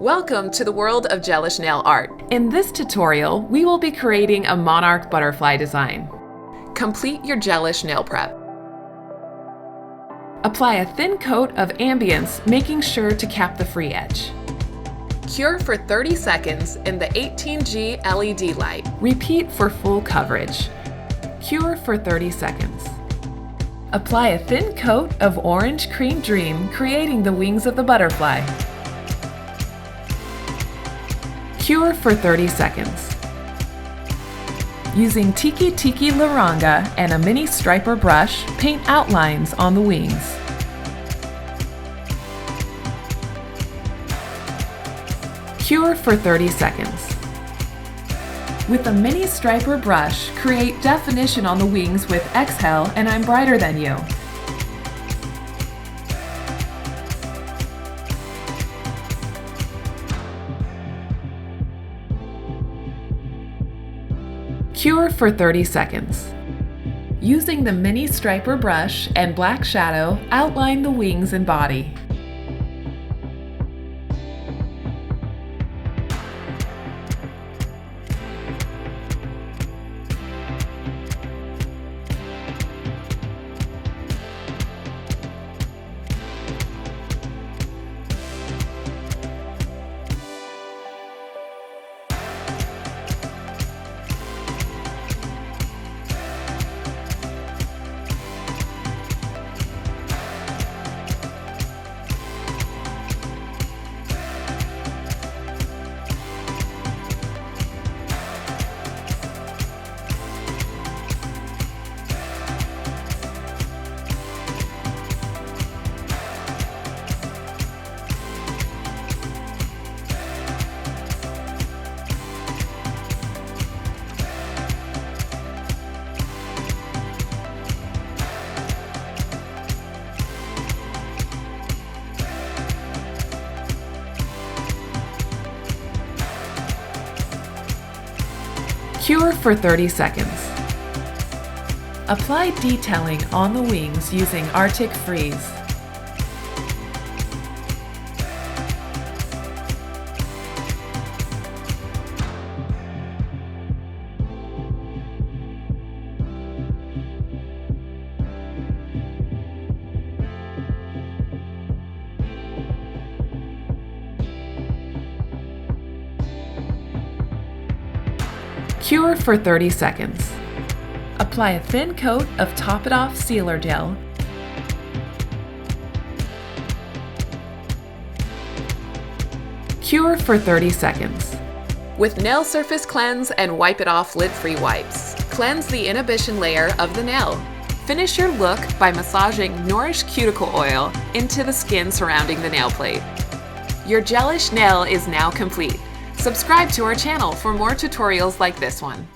Welcome to the world of Gelish nail art. In this tutorial, we will be creating a monarch butterfly design. Complete your Gelish nail prep. Apply a thin coat of ambience, making sure to cap the free edge. Cure for 30 seconds in the 18G LED light. Repeat for full coverage. Cure for 30 seconds. Apply a thin coat of orange cream dream, creating the wings of the butterfly. Cure for 30 seconds. Using Tiki Tiki Laranga and a mini striper brush, paint outlines on the wings. Cure for 30 seconds. With a mini striper brush, create definition on the wings with Exhale and I'm Brighter Than You. Cure for 30 seconds. Using the mini striper brush and black shadow, outline the wings and body. Cure for 30 seconds. Apply detailing on the wings using Arctic Freeze. Cure for 30 seconds. Apply a thin coat of Top It Off sealer gel. Cure for 30 seconds. With Nail Surface Cleanse and Wipe It Off lid-free wipes, cleanse the inhibition layer of the nail. Finish your look by massaging Nourish Cuticle Oil into the skin surrounding the nail plate. Your Gelish nail is now complete. Subscribe to our channel for more tutorials like this one.